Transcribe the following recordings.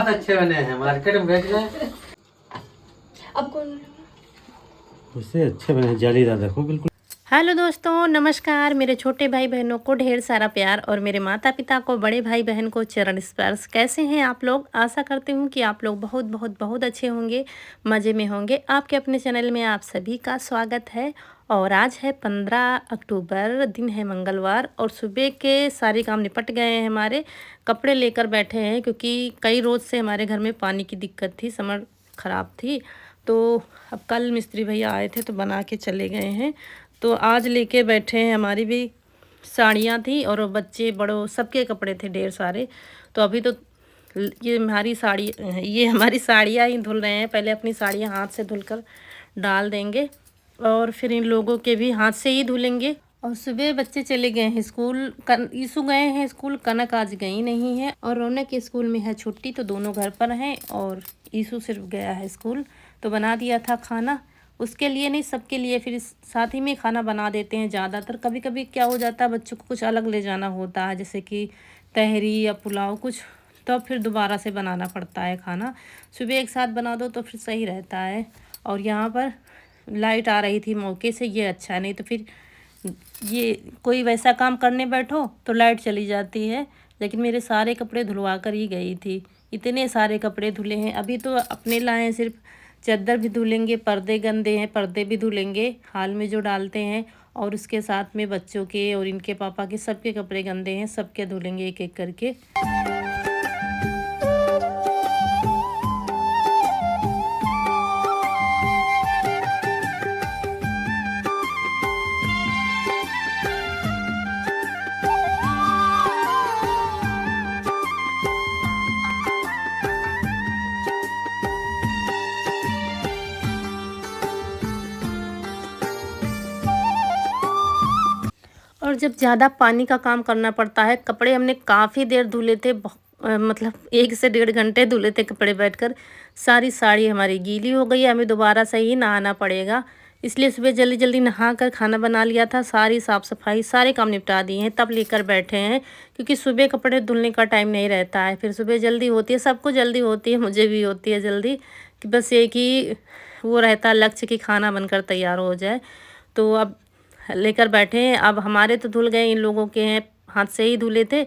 बहुत अच्छे बने हैं, मार्केट में बेच रहे। अब कौन उससे अच्छे बने, जालीदार देखो बिल्कुल। हेलो दोस्तों, नमस्कार। मेरे छोटे भाई बहनों को ढेर सारा प्यार और मेरे माता पिता को, बड़े भाई बहन को चरण स्पर्श। कैसे हैं आप लोग? आशा करती हूँ कि आप लोग बहुत बहुत बहुत अच्छे होंगे, मज़े में होंगे। आपके अपने चैनल में आप सभी का स्वागत है। और आज है 15 अक्टूबर, दिन है मंगलवार, और सुबह के सारे काम निपट गए हैं हमारे। कपड़े लेकर बैठे हैं क्योंकि कई रोज़ से हमारे घर में पानी की दिक्कत थी, समर ख़राब थी। तो अब कल मिस्त्री भैया आए थे तो बना के चले गए हैं। तो आज लेके बैठे हैं। हमारी भी साड़ियाँ थी और बच्चे बड़ों सबके कपड़े थे ढेर सारे। तो अभी तो ये हमारी साड़ियाँ ही धुल रहे हैं। पहले अपनी साड़ियाँ हाथ से धुलकर डाल देंगे और फिर इन लोगों के भी हाथ से ही धुलेंगे। और सुबह बच्चे चले गए हैं स्कूल। ईशु गए हैं स्कूल, कनक आज गई नहीं है, और रौनक के स्कूल में है छुट्टी, तो दोनों घर पर हैं। और ईशु सिर्फ गया है स्कूल। तो बना दिया था खाना, उसके लिए नहीं सबके लिए, फिर साथ ही में खाना बना देते हैं ज़्यादातर। कभी कभी क्या हो जाता है, बच्चों को कुछ अलग ले जाना होता है, जैसे कि तहरी या पुलाव कुछ, तो फिर दोबारा से बनाना पड़ता है खाना। सुबह एक साथ बना दो तो फिर सही रहता है। और यहाँ पर लाइट आ रही थी मौके से, ये अच्छा, नहीं तो फिर ये कोई वैसा काम करने बैठो तो लाइट चली जाती है। लेकिन मेरे सारे कपड़े धुलवा कर ही गई थी, इतने सारे कपड़े धुले हैं। अभी तो अपने लाए हैं, सिर्फ चादर भी धुलेंगे, पर्दे गंदे हैं पर्दे भी धुलेंगे हाल में जो डालते हैं, और उसके साथ में बच्चों के और इनके पापा के सबके कपड़े गंदे हैं, सबके धुलेंगे एक एक करके। और जब ज़्यादा पानी का काम करना पड़ता है, कपड़े हमने काफ़ी देर धुले थे, मतलब 1 से 1.5 घंटे धुले थे कपड़े बैठकर। सारी साड़ी हमारी गीली हो गई है, हमें दोबारा से ही नहाना पड़ेगा। इसलिए सुबह जल्दी जल्दी नहा कर खाना बना लिया था, सारी साफ़ सफाई सारे काम निपटा दिए हैं, तब लेकर बैठे हैं। क्योंकि सुबह कपड़े धुलने का टाइम नहीं रहता है, फिर सुबह जल्दी होती है, सबको जल्दी होती है, मुझे भी होती है जल्दी, कि बस एक ही वो रहता है लक्ष्य कि खाना बनकर तैयार हो जाए। तो अब लेकर बैठे हैं। अब हमारे तो धुल गए, इन लोगों के हैं हाथ से ही धुले थे।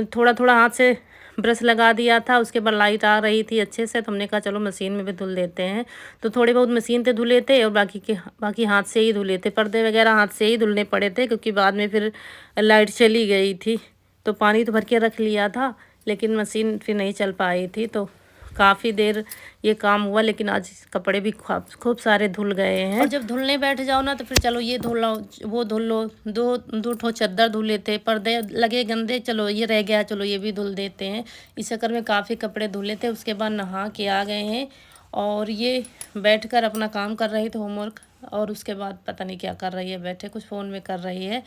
थोड़ा थोड़ा हाथ से ब्रश लगा दिया था, उसके बाद लाइट आ रही थी अच्छे से, तो हमने कहा चलो मशीन में भी धुल देते हैं। तो थोड़े बहुत मशीन से धुले थे और बाकी हाथ से ही धुले थे। पर्दे वगैरह हाथ से ही धुलने पड़े थे क्योंकि बाद में फिर लाइट चली गई थी। तो पानी तो भर के रख लिया था, लेकिन मशीन फिर नहीं चल पाई थी, तो काफ़ी देर ये काम हुआ। लेकिन आज कपड़े भी खूब सारे धुल गए हैं। और जब धुलने बैठ जाओ ना, तो फिर चलो ये धुल लो वो धुल लो, दो ठो चादर धुल लेते, पर्दे लगे गंदे, चलो ये रह गया, चलो ये भी धुल देते हैं। इस चक्कर में काफ़ी कपड़े धुले थे। उसके बाद नहा के आ गए हैं और ये बैठकर अपना काम कर रही थी, होमवर्क, और उसके बाद पता नहीं क्या कर रही है, बैठे कुछ फ़ोन में कर रही है।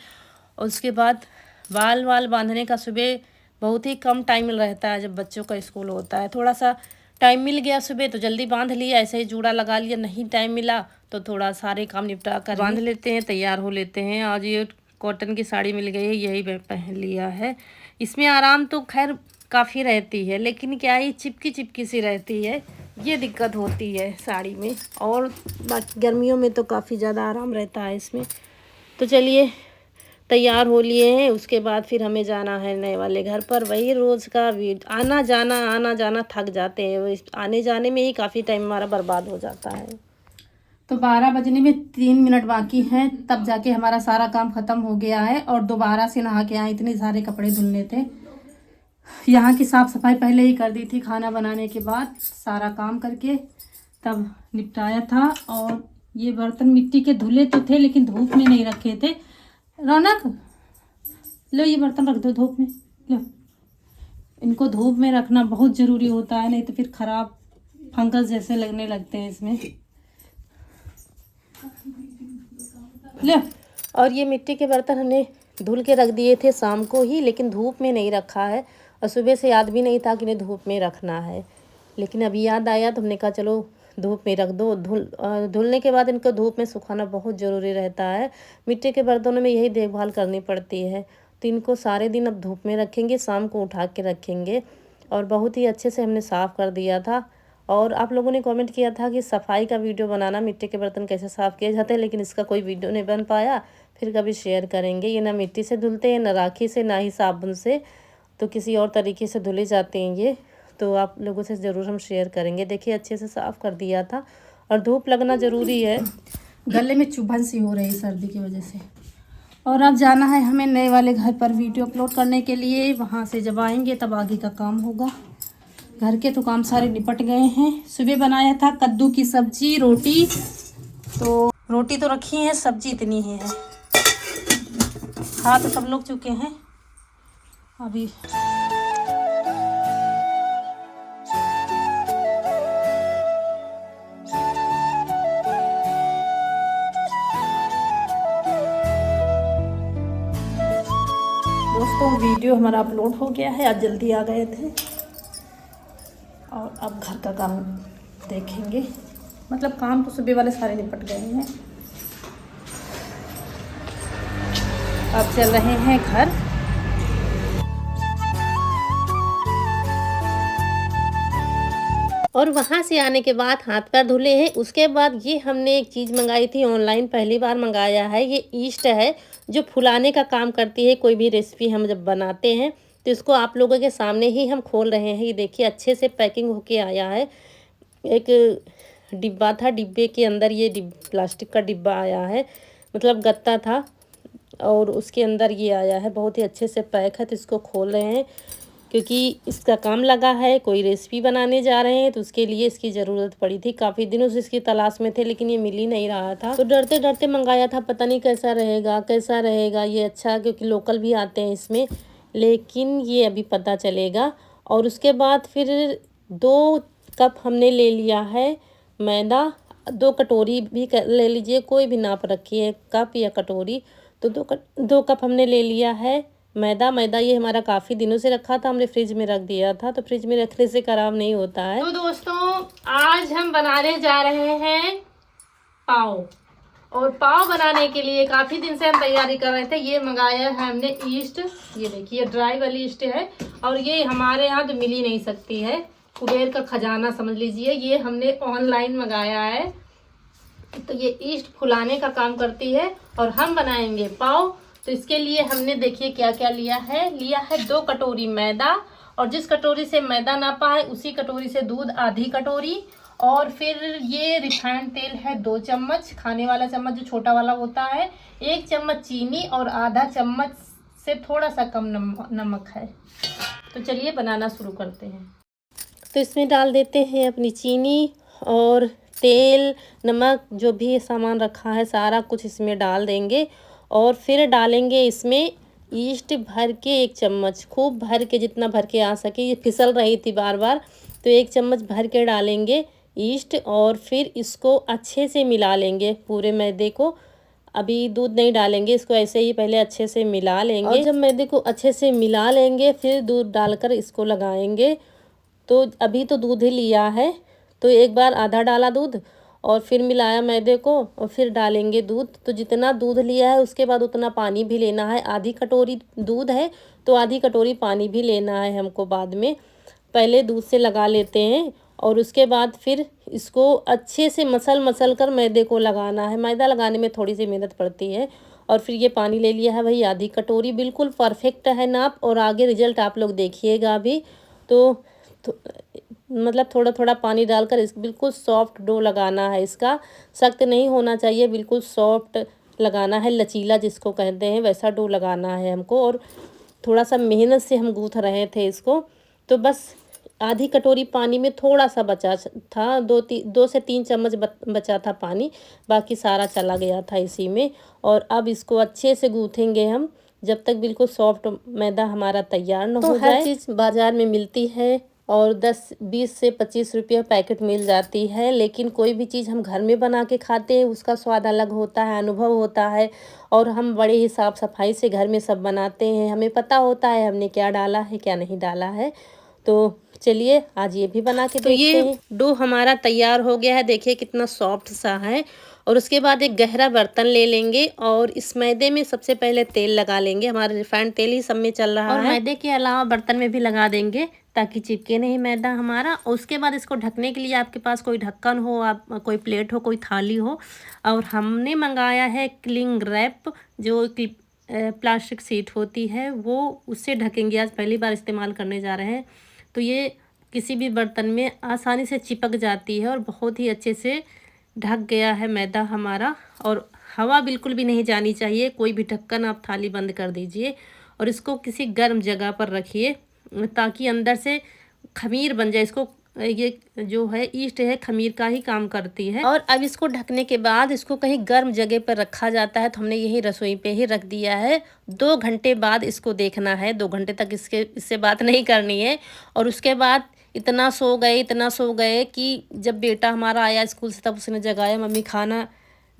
और उसके बाद बाल बांधने का सुबह बहुत ही कम टाइम रहता है, जब बच्चों का स्कूल होता है। थोड़ा सा टाइम मिल गया सुबह तो जल्दी बांध लिया, ऐसे ही जूड़ा लगा लिया। नहीं टाइम मिला तो थोड़ा सारे काम निपटा कर बांध लेते हैं, तैयार हो लेते हैं। आज ये कॉटन की साड़ी मिल गई है, यही मैं पहन लिया है। इसमें आराम तो खैर काफ़ी रहती है, लेकिन क्या है चिपकी सी रहती है, ये दिक्कत होती है साड़ी में। और बाकी गर्मियों में तो काफ़ी ज़्यादा आराम रहता है इसमें। तो चलिए तैयार हो लिए हैं। उसके बाद फिर हमें जाना है नए वाले घर पर। वही रोज़ का आना जाना थक जाते हैं, आने जाने में ही काफ़ी टाइम हमारा बर्बाद हो जाता है। तो 12 बजने में 3 मिनट बाकी हैं, तब जाके हमारा सारा काम ख़त्म हो गया है। और दोबारा से नहा के आए, इतने सारे कपड़े धुलने थे। यहाँ की साफ़ सफाई पहले ही कर दी थी, खाना बनाने के बाद सारा काम करके तब निपटाया था। और ये बर्तन मिट्टी के धुले तो थे, लेकिन धूप में नहीं रखे थे। रौनक, लो ये बर्तन रख दो धूप में, लो। इनको धूप में रखना बहुत ज़रूरी होता है, नहीं तो फिर ख़राब फंगस जैसे लगने लगते हैं इसमें। लो। और ये मिट्टी के बर्तन हमने धुल के रख दिए थे शाम को ही, लेकिन धूप में नहीं रखा है। और सुबह से याद भी नहीं था कि इन्हें धूप में रखना है, लेकिन अभी याद आया तो हमने कहा चलो धूप में रख दो। धुलने के बाद इनको धूप में सुखाना बहुत ज़रूरी रहता है। मिट्टी के बर्तनों में यही देखभाल करनी पड़ती है। तो इनको सारे दिन अब धूप में रखेंगे, शाम को उठा के रखेंगे। और बहुत ही अच्छे से हमने साफ़ कर दिया था। और आप लोगों ने कमेंट किया था कि सफाई का वीडियो बनाना, मिट्टी के बर्तन कैसे साफ़ किए जाते हैं, लेकिन इसका कोई वीडियो नहीं बन पाया। फिर कभी शेयर करेंगे। ये ना मिट्टी से धुलते हैं, ना राखी से, ना ही साबुन से, तो किसी और तरीके से धुले जाते हैं ये। तो आप लोगों से ज़रूर हम शेयर करेंगे। देखिए अच्छे से साफ़ कर दिया था। और धूप लगना ज़रूरी है, गले में चुभन सी हो रही है सर्दी की वजह से। और अब जाना है हमें नए वाले घर पर वीडियो अपलोड करने के लिए। वहाँ से जब आएंगे तब आगे का काम होगा। घर के तो काम सारे निपट गए हैं। सुबह बनाया था कद्दू की सब्जी, रोटी तो रखी है, सब्जी इतनी ही है। खा तो सब लोग चुके हैं अभी। दोस्तों वीडियो हमारा अपलोड हो गया है। आज जल्दी आ गए थे और अब घर का काम देखेंगे। मतलब काम तो सुबह वाले सारे निपट गए हैं। अब चल रहे हैं घर। और वहाँ से आने के बाद हाथ पैर धुले हैं। उसके बाद ये हमने एक चीज़ मंगाई थी ऑनलाइन, पहली बार मंगाया है। ये ईस्ट है जो फुलाने का काम करती है। कोई भी रेसिपी हम जब बनाते हैं तो इसको आप लोगों के सामने ही हम खोल रहे हैं। ये देखिए अच्छे से पैकिंग होके आया है। एक डिब्बा था, डिब्बे के अंदर ये प्लास्टिक का डिब्बा आया है, मतलब गत्ता था, और उसके अंदर ये आया है। बहुत ही अच्छे से पैक है। तो इसको खोल रहे हैं क्योंकि इसका काम लगा है। कोई रेसिपी बनाने जा रहे हैं तो उसके लिए इसकी ज़रूरत पड़ी थी। काफ़ी दिनों से इसकी तलाश में थे लेकिन ये मिल ही नहीं रहा था। तो डरते डरते मंगाया था, पता नहीं कैसा रहेगा ये। अच्छा क्योंकि लोकल भी आते हैं इसमें, लेकिन ये अभी पता चलेगा। और उसके बाद फिर 2 कप हमने ले लिया है मैदा। 2 कटोरी भी ले लीजिए, कोई भी नाप रखिए, कप या कटोरी। तो 2 कप हमने ले लिया है मैदा। ये हमारा काफ़ी दिनों से रखा था, हमने फ्रिज में रख दिया था। तो फ्रिज में रखने से खराब नहीं होता है। तो दोस्तों आज हम बनाने जा रहे हैं पाव। और पाव बनाने के लिए काफ़ी दिन से हम तैयारी कर रहे थे। ये मंगाया है हमने ईस्ट। ये देखिए ड्राई वाली ईस्ट है। और ये हमारे यहाँ तो मिल ही नहीं सकती है, कुबेर का खजाना समझ लीजिए। ये हमने ऑनलाइन मंगाया है। तो ये ईस्ट फुलाने का काम करती है और हम बनाएंगे पाव। तो इसके लिए हमने देखिए क्या क्या लिया है 2 कटोरी मैदा। और जिस कटोरी से मैदा नापा है उसी कटोरी से दूध आधी कटोरी। और फिर ये रिफाइंड तेल है 2 चम्मच, खाने वाला चम्मच जो छोटा वाला होता है। 1 चम्मच चीनी और आधा चम्मच से थोड़ा सा कम नमक है। तो चलिए बनाना शुरू करते हैं। तो इसमें डाल देते हैं अपनी चीनी और तेल, नमक, जो भी सामान रखा है सारा कुछ इसमें डाल देंगे। और फिर डालेंगे इसमें ईस्ट भर के 1 चम्मच, खूब भर के, जितना भर के आ सके। ये फिसल रही थी बार बार, तो 1 चम्मच भर के डालेंगे ईस्ट। और फिर इसको अच्छे से मिला लेंगे पूरे मैदे को। अभी दूध नहीं डालेंगे, इसको ऐसे ही पहले अच्छे से मिला लेंगे। और जब मैदे को अच्छे से मिला लेंगे फिर दूध डालकर इसको लगाएंगे। तो अभी तो दूध ही लिया है, तो एक बार आधा डाला दूध और फिर मिलाया मैदे को और फिर डालेंगे दूध। तो जितना दूध लिया है उसके बाद उतना पानी भी लेना है। आधी कटोरी दूध है तो आधी कटोरी पानी भी लेना है हमको बाद में। पहले दूध से लगा लेते हैं और उसके बाद फिर इसको अच्छे से मसल कर मैदे को लगाना है। मैदा लगाने में थोड़ी सी मेहनत पड़ती है। और फिर ये पानी ले लिया है भाई आधी कटोरी, बिल्कुल परफेक्ट है नाप। और आगे रिजल्ट आप लोग देखिएगा अभी। तो मतलब थोड़ा थोड़ा पानी डालकर इस बिल्कुल सॉफ्ट डो लगाना है। इसका सख्त नहीं होना चाहिए, बिल्कुल सॉफ्ट लगाना है, लचीला जिसको कहते हैं वैसा डो लगाना है हमको। और थोड़ा सा मेहनत से हम गूँथ रहे थे इसको। तो बस आधी कटोरी पानी में थोड़ा सा बचा था, 2 से 3 चम्मच बचा था पानी, बाकी सारा चला गया था इसी में। और अब इसको अच्छे से गूँथेंगे हम जब तक बिल्कुल सॉफ्ट मैदा हमारा तैयार न हो जाए। हर चीज़ बाज़ार में मिलती है और 20 से 25 रुपये पैकेट मिल जाती है, लेकिन कोई भी चीज़ हम घर में बना के खाते हैं उसका स्वाद अलग होता है, अनुभव होता है। और हम बड़े ही साफ़ सफाई से घर में सब बनाते हैं, हमें पता होता है हमने क्या डाला है क्या नहीं डाला है। तो चलिए आज ये भी बना के देखते हैं। डो हमारा तैयार हो गया है, देखिए कितना सॉफ्ट सा है। और उसके बाद एक गहरा बर्तन ले लेंगे और इस मैदे में सबसे पहले तेल लगा लेंगे। हमारा रिफाइंड तेल ही सब में चल रहा है और मैदे के अलावा बर्तन में भी लगा देंगे ताकि चिपके नहीं मैदा हमारा। और उसके बाद इसको ढकने के लिए आपके पास कोई ढक्कन हो, आप कोई प्लेट हो, कोई थाली हो। और हमने मंगाया है क्लिंग रैप, जो प्लास्टिक शीट होती है, वो उससे ढकेंगे। आज पहली बार इस्तेमाल करने जा रहे हैं तो ये किसी भी बर्तन में आसानी से चिपक जाती है और बहुत ही अच्छे से ढक गया है मैदा हमारा। और हवा बिल्कुल भी नहीं जानी चाहिए, कोई भी ढक्कन आप थाली बंद कर दीजिए और इसको किसी गर्म जगह पर रखिए ताकि अंदर से खमीर बन जाए। इसको ये जो है ईस्ट है खमीर का ही काम करती है। और अब इसको ढकने के बाद इसको कहीं गर्म जगह पर रखा जाता है, तो हमने यही रसोई पे ही रख दिया है। 2 घंटे बाद इसको देखना है, 2 घंटे तक इससे बात नहीं करनी है। और उसके बाद इतना सो गए कि जब बेटा हमारा आया स्कूल से तब उसने जगाया, मम्मी खाना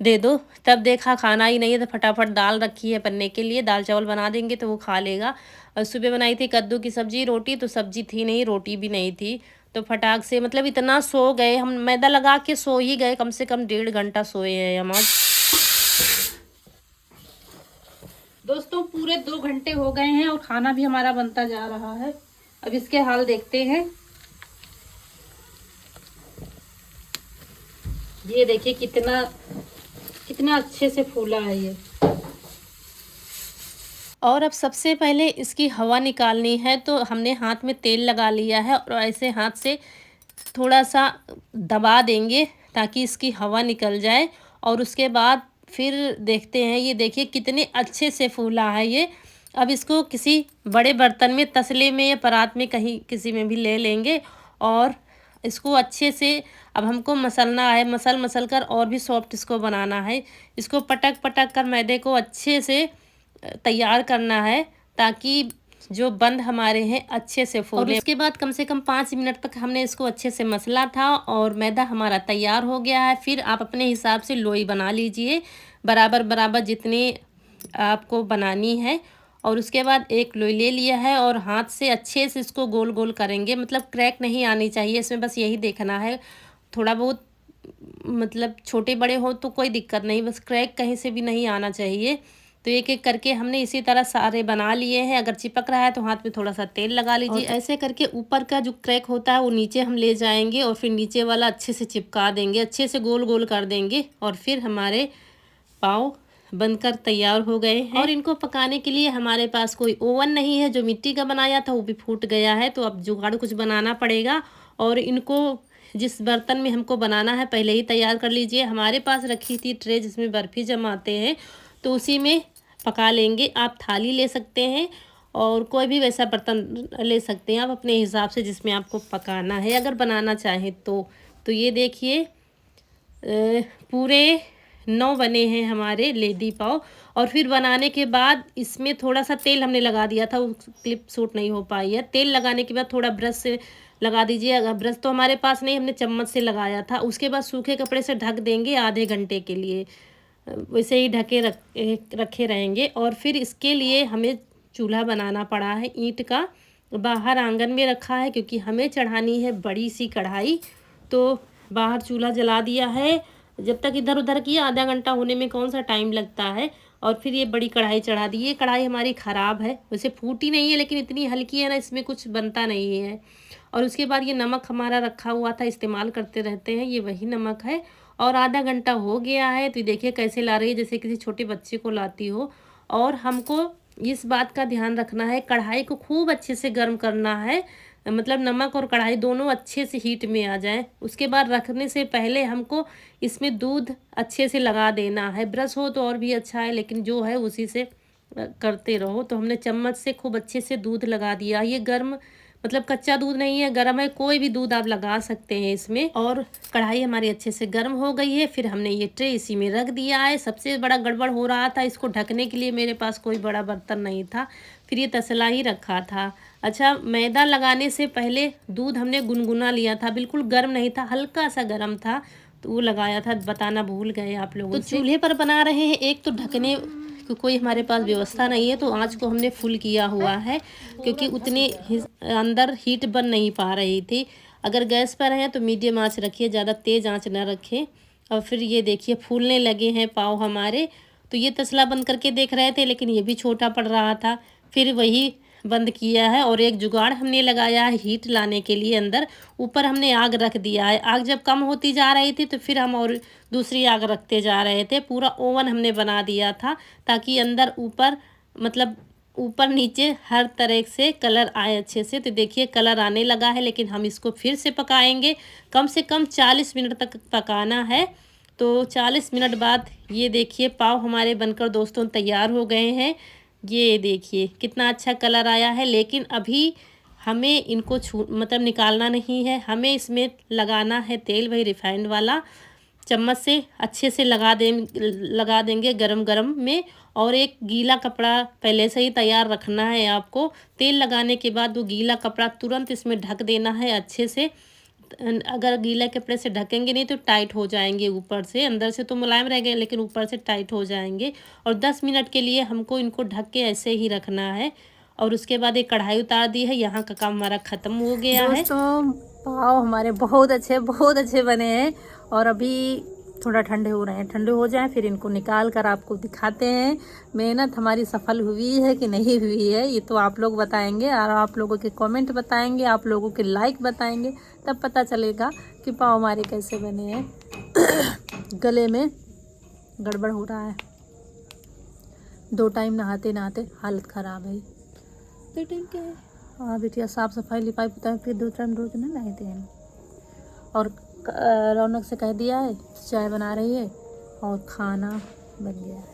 दे दो। तब देखा खाना ही नहीं है तो फटाफट दाल रखी है बनने के लिए, दाल चावल बना देंगे तो वो खा लेगा। और सुबह बनाई थी कद्दू की सब्जी रोटी, तो सब्जी थी नहीं, रोटी भी नहीं थी। तो फटाक से मतलब इतना सो गए हम, मैदा लगा के सो ही गए, कम से कम 1.5 घंटा सोए हैं हम आज। दोस्तों पूरे 2 घंटे हो गए हैं और खाना भी हमारा बनता जा रहा है। अब इसके हाल देखते हैं। ये देखिए कितना अच्छे से फूला है ये। और अब सबसे पहले इसकी हवा निकालनी है, तो हमने हाथ में तेल लगा लिया है और ऐसे हाथ से थोड़ा सा दबा देंगे ताकि इसकी हवा निकल जाए। और उसके बाद फिर देखते हैं, ये देखिए कितने अच्छे से फूला है ये। अब इसको किसी बड़े बर्तन में, तसले में या परात में, कहीं किसी में भी ले लेंगे और इसको अच्छे से अब हमको मसलना है। मसल कर और भी सॉफ्ट इसको बनाना है। इसको पटक कर मैदे को अच्छे से तैयार करना है ताकि जो बंद हमारे हैं अच्छे से फूले। और उसके बाद कम से कम 5 मिनट तक हमने इसको अच्छे से मसला था और मैदा हमारा तैयार हो गया है। फिर आप अपने हिसाब से लोई बना लीजिए, बराबर जितनी आपको बनानी है। और उसके बाद एक लोई ले लिया है और हाथ से अच्छे से इसको गोल गोल करेंगे, मतलब क्रैक नहीं आनी चाहिए इसमें, बस यही देखना है। थोड़ा बहुत मतलब छोटे बड़े हो तो कोई दिक्कत नहीं, बस क्रैक कहीं से भी नहीं आना चाहिए। तो एक एक करके हमने इसी तरह सारे बना लिए हैं। अगर चिपक रहा है तो हाथ में थोड़ा सा तेल लगा लीजिए। ऐसे करके ऊपर का जो क्रैक होता है वो नीचे हम ले जाएंगे और फिर नीचे वाला अच्छे से चिपका देंगे, अच्छे से गोल गोल कर देंगे। और फिर हमारे पाव बनकर तैयार हो गए हैं। और इनको पकाने के लिए हमारे पास कोई ओवन नहीं है, जो मिट्टी का बनाया था वो भी फूट गया है, तो अब जुगाड़ कुछ बनाना पड़ेगा। और इनको जिस बर्तन में हमको बनाना है पहले ही तैयार कर लीजिए। हमारे पास रखी थी ट्रे जिसमें बर्फ़ी जमाते हैं, तो उसी में पका लेंगे। आप थाली ले सकते हैं और कोई भी वैसा बर्तन ले सकते हैं आप अपने हिसाब से जिसमें आपको पकाना है, अगर बनाना चाहें तो ये देखिए पूरे 9 बने हैं हमारे लेडी पाव। और फिर बनाने के बाद इसमें थोड़ा सा तेल हमने लगा दिया था, वो क्लिप सूट नहीं हो पाई है। तेल लगाने के बाद थोड़ा ब्रश से लगा दीजिए। अगर ब्रश तो हमारे पास नहीं, हमने चम्मच से लगाया था। उसके बाद सूखे कपड़े से ढक देंगे आधे घंटे के लिए, वैसे ही ढके रखे रहेंगे। और फिर इसके लिए हमें चूल्हा बनाना पड़ा है ईंट का, बाहर आंगन में रखा है क्योंकि हमें चढ़ानी है बड़ी सी कढ़ाई। तो बाहर चूल्हा जला दिया है, जब तक इधर उधर किया आधा घंटा होने में कौन सा टाइम लगता है। और फिर ये बड़ी कढ़ाई चढ़ा दी। ये कढ़ाई हमारी ख़राब है, वैसे फूटी नहीं है लेकिन इतनी हल्की है ना, इसमें कुछ बनता नहीं है। और उसके बाद ये नमक हमारा रखा हुआ था, इस्तेमाल करते रहते हैं, ये वही नमक है। और आधा घंटा हो गया है, तो देखिए कैसे ला रही है, जैसे किसी छोटे बच्चे को लाती हो। और हमको इस बात का ध्यान रखना है, कढ़ाई को खूब अच्छे से गर्म करना है, मतलब नमक और कढ़ाई दोनों अच्छे से हीट में आ जाए। उसके बाद रखने से पहले हमको इसमें दूध अच्छे से लगा देना है। ब्रश हो तो और भी अच्छा है, लेकिन जो है उसी से करते रहो। तो हमने चम्मच से खूब अच्छे से दूध लगा दिया। ये गर्म मतलब कच्चा दूध नहीं है, गर्म है, कोई भी दूध आप लगा सकते हैं इसमें। और कढ़ाई हमारी अच्छे से गर्म हो गई है। फिर हमने ये ट्रे इसी में रख दिया है। सबसे बड़ा गड़बड़ हो रहा था, इसको ढकने के लिए मेरे पास कोई बड़ा बर्तन नहीं था, फिर ये तसला ही रखा था। अच्छा, मैदा लगाने से पहले दूध हमने गुनगुना लिया था, बिल्कुल गर्म नहीं था, हल्का सा गर्म था, तो वो लगाया था, बताना भूल गए आप लोगों से। तो चूल्हे पर बना रहे हैं, एक तो ढकने की कोई हमारे पास व्यवस्था नहीं है, तो आँच को हमने फुल किया हुआ है क्योंकि उतनी अंदर हीट बन नहीं पा रही थी। अगर गैस पर है तो मीडियम आँच रखिए, ज़्यादा तेज़ आँच ना रखें। और फिर ये देखिए फूलने लगे हैं पाव हमारे। तो ये तसला बंद करके देख रहे थे लेकिन ये भी छोटा पड़ रहा था, फिर वही बंद किया है। और एक जुगाड़ हमने लगाया है हीट लाने के लिए, अंदर ऊपर हमने आग रख दिया है। आग जब कम होती जा रही थी तो फिर हम और दूसरी आग रखते जा रहे थे। पूरा ओवन हमने बना दिया था ताकि अंदर ऊपर मतलब ऊपर नीचे हर तरह से कलर आए अच्छे से। तो देखिए कलर आने लगा है, लेकिन हम इसको फिर से पकाएंगे। कम से कम 40 मिनट तक पकाना है। तो 40 मिनट बाद ये देखिए पाव हमारे बनकर दोस्तों तैयार हो गए हैं। ये देखिए कितना अच्छा कलर आया है। लेकिन अभी हमें इनको मतलब निकालना नहीं है, हमें इसमें लगाना है तेल, वही रिफाइंड वाला। चम्मच से अच्छे से लगा देंगे गरम गरम में। और एक गीला कपड़ा पहले से ही तैयार रखना है आपको। तेल लगाने के बाद वो गीला कपड़ा तुरंत इसमें ढक देना है अच्छे से। अगर गीला कपड़े से ढकेंगे नहीं तो टाइट हो जाएंगे ऊपर से, अंदर से तो मुलायम रहेंगे लेकिन ऊपर से टाइट हो जाएंगे। और 10 मिनट के लिए हमको इनको ढक के ऐसे ही रखना है। और उसके बाद एक कढ़ाई उतार दी है। यहाँ का काम हमारा ख़त्म हो गया है। दोस्तों पाव हमारे बहुत अच्छे बने हैं। और अभी थोड़ा ठंडे हो रहे हैं, ठंडे हो जाएं फिर इनको निकाल कर आपको दिखाते हैं मेहनत हमारी सफल हुई है कि नहीं हुई है। ये तो आप लोग बताएंगे और आप लोगों के कमेंट बताएंगे, आप लोगों के लाइक बताएंगे, तब पता चलेगा कि पाव हमारे कैसे बने हैं। गले में गड़बड़ हो रहा है, 2 टाइम नहाते नहाते हालत ख़राब है। 2 टाइम क्या है? हाँ बेटिया, साफ़ सफाई लिपाई पुताई फिर 2 टाइम रोज ना नहाते हैं। और रौनक से कह दिया है चाय बना रही है और खाना बन गया है।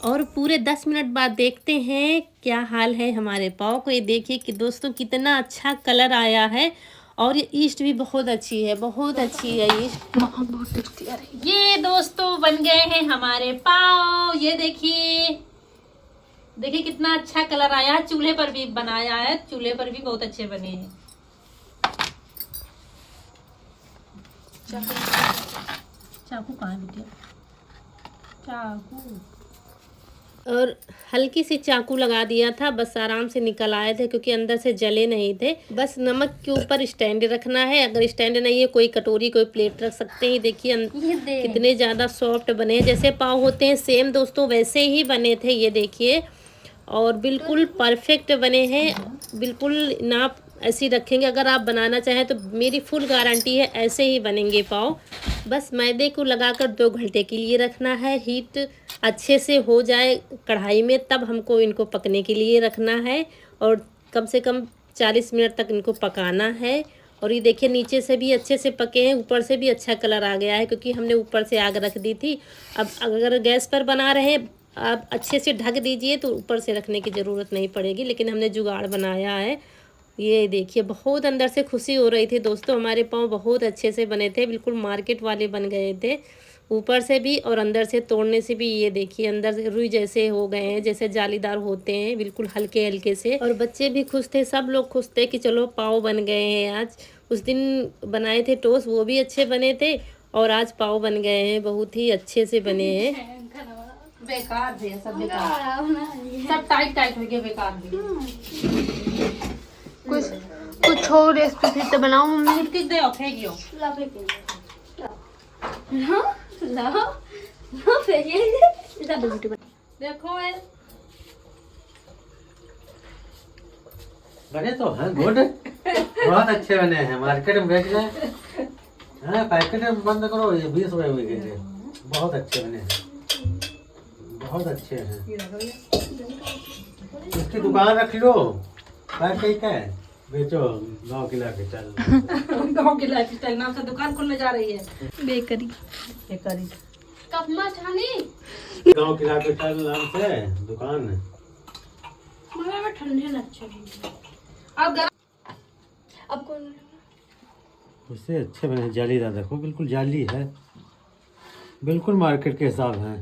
और पूरे 10 मिनट बाद देखते हैं क्या हाल है हमारे पाव को। ये देखिए कि दोस्तों कितना अच्छा कलर आया है। और ये ईस्ट भी बहुत अच्छी है, बहुत अच्छी है ईस्ट। बहुत टेस्टी आ रही है। ये दोस्तों बन गए हैं हमारे पाव। ये देखिए देखिए कितना अच्छा कलर आया है। चूल्हे पर भी बनाया है, चूल्हे पर भी बहुत अच्छे बने हैं। चाकू कहाँ है बेटिया? चाकू और हल्की सी चाकू लगा दिया था, बस आराम से निकल आए थे क्योंकि अंदर से जले नहीं थे। बस नमक के ऊपर स्टैंड रखना है। अगर स्टैंड नहीं है कोई कटोरी कोई प्लेट रख सकते हैं। देखिए कितने ज़्यादा सॉफ्ट बने हैं, जैसे पाव होते हैं सेम दोस्तों वैसे ही बने थे। ये देखिए और बिल्कुल परफेक्ट बने हैं। बिल्कुल नाप ऐसी रखेंगे, अगर आप बनाना चाहें तो मेरी फुल गारंटी है ऐसे ही बनेंगे पाव। बस मैदे को लगाकर 2 घंटे के लिए रखना है। हीट अच्छे से हो जाए कढ़ाई में तब हमको इनको पकने के लिए रखना है। और कम से कम 40 मिनट तक इनको पकाना है। और ये देखिए नीचे से भी अच्छे से पके हैं, ऊपर से भी अच्छा कलर आ गया है क्योंकि हमने ऊपर से आग रख दी थी। अब अगर गैस पर बना रहे आप अच्छे से ढक दीजिए तो ऊपर से रखने की ज़रूरत नहीं पड़ेगी, लेकिन हमने जुगाड़ बनाया है। ये देखिए बहुत अंदर से खुशी हो रही थी दोस्तों। हमारे पाँव बहुत अच्छे से बने थे, बिल्कुल मार्केट वाले बन गए थे ऊपर से भी और अंदर से तोड़ने से भी। ये देखिए अंदर से रुई जैसे हो गए हैं, जैसे जालीदार होते हैं, बिल्कुल हल्के हल्के से। और बच्चे भी खुश थे, सब लोग खुश थे कि चलो पाव बन गए हैं आज। उस दिन बनाए थे टोस्ट, वो भी अच्छे बने थे और आज पाव बन गए हैं, बहुत ही अच्छे से बने हैं। बेकार थे सब, बेकार सब टाइट टाइट हो गए, बेकार थे। कुछ और रेसिपी फिर तो बनाओ मम्मी। किस दे फेंकियो देखो है बने तो हैं गुड, बहुत अच्छे बने हैं। मार्केट में बेच रहे हैं, पैकेट में बंद करो, ये 20 रुपए बिकेंगे। बहुत अच्छे बने हैं, बहुत अच्छे हैं। इसकी दुकान रख लो, पैकेट है बेचो। गाँव की लाके चल गाँव की लाइफ स्टाइल नाम से दुकान खोलने जा रही है। बेकरी बेकरी कपमा छानी गाँव की लाके चल नाम से दुकान है। मम्मी मैं ठंडे न अच्छे अब अब कौन उससे अच्छे बने हैं। जालीदार देखो, बिल्कुल जाली है, बिल्कुल मार्केट के हिसाब है।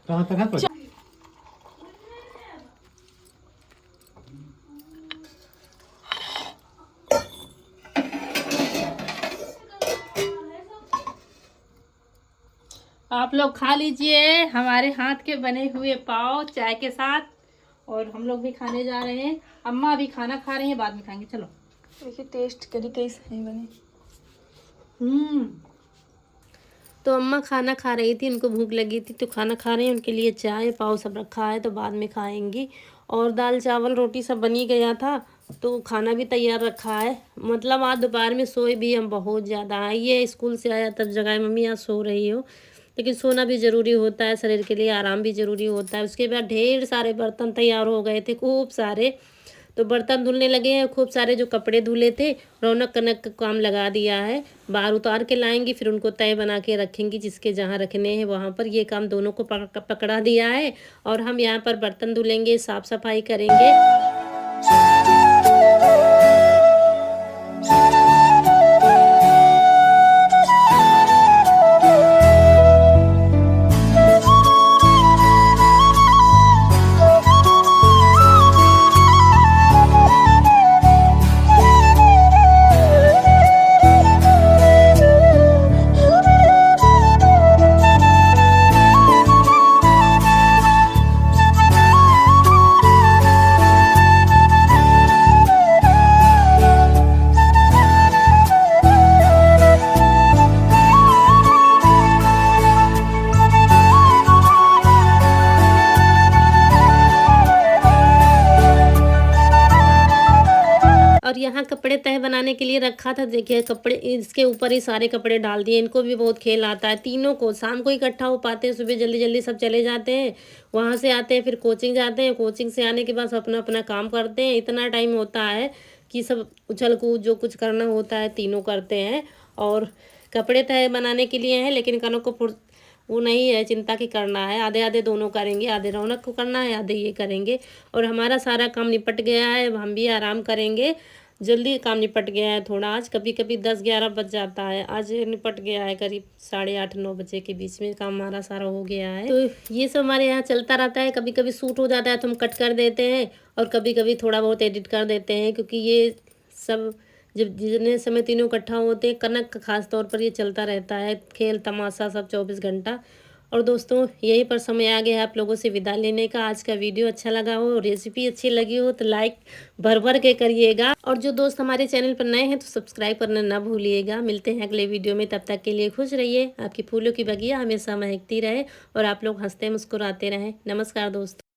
कहाँ तक है? आप लोग खा लीजिए हमारे हाथ के बने हुए पाव चाय के साथ। और हम लोग भी खाने जा रहे हैं। अम्मा अभी खाना खा रही हैं, बाद में खाएंगे। चलो देखिए टेस्ट करी कैसे है बने। तो अम्मा खाना खा रही थी, उनको भूख लगी थी तो खाना खा रही हैं। उनके लिए चाय पाव सब रखा है तो बाद में खाएंगी। और दाल चावल रोटी सब बनी गया था तो खाना भी तैयार रखा है। मतलब आज दोपहर में सोए भी हम बहुत ज़्यादा हैं। ये स्कूल से आया तब जगह मम्मी आज सो रही हो, लेकिन सोना भी ज़रूरी होता है, शरीर के लिए आराम भी ज़रूरी होता है। उसके बाद ढेर सारे बर्तन तैयार हो गए थे, खूब सारे। तो बर्तन धुलने लगे हैं, खूब सारे जो कपड़े धुले थे रौनक कनक का काम लगा दिया है। बाहर उतार के लाएंगी, फिर उनको तय बना के रखेंगी, जिसके जहाँ रखने हैं वहाँ पर। ये काम दोनों को पकड़ा दिया है और हम यहाँ पर बर्तन धुलेंगे, साफ सफाई करेंगे। और यहाँ कपड़े तह बनाने के लिए रखा था। देखिए कपड़े इसके ऊपर ही सारे कपड़े डाल दिए। इनको भी बहुत खेल आता है, तीनों को। शाम को इकट्ठा हो पाते हैं, सुबह जल्दी जल्दी सब चले जाते हैं, वहाँ से आते हैं फिर कोचिंग जाते हैं। कोचिंग से आने के बाद सब अपना अपना काम करते हैं। इतना टाइम होता है कि सब उछल कूद जो कुछ करना होता है तीनों करते हैं। और कपड़े तह बनाने के लिए हैं, लेकिन कनों को वो नहीं है चिंता की करना है। आधे आधे दोनों करेंगे, आधे रौनक को करना है, आधे ये करेंगे। और हमारा सारा काम निपट गया है, हम भी आराम करेंगे। जल्दी काम निपट गया है थोड़ा आज। कभी कभी 10-11 बज जाता है, आज निपट गया है करीब 8:30-9 बजे के बीच में काम हमारा सारा हो गया है। तो ये सब हमारे यहाँ चलता रहता है। कभी कभी सूट हो जाता है तो हम कट कर देते हैं और कभी कभी थोड़ा बहुत एडिट कर देते हैं, क्योंकि ये सब जब जितने समय तीनों इकट्ठा होते हैं, कनक का खास तौर पर ये चलता रहता है, खेल तमाशा सब 24 घंटा। और दोस्तों यहीं पर समय आ गया है आप लोगों से विदा लेने का। आज का वीडियो अच्छा लगा हो, रेसिपी अच्छी लगी हो तो लाइक भर भर के करिएगा। और जो दोस्त हमारे चैनल पर नए हैं तो सब्सक्राइब करना ना भूलिएगा। मिलते हैं अगले वीडियो में, तब तक के लिए खुश रहिए। आपकी फूलों की बगिया हमेशा महकती रहे और आप लोग हंसते मुस्कुराते रहें। नमस्कार दोस्तों।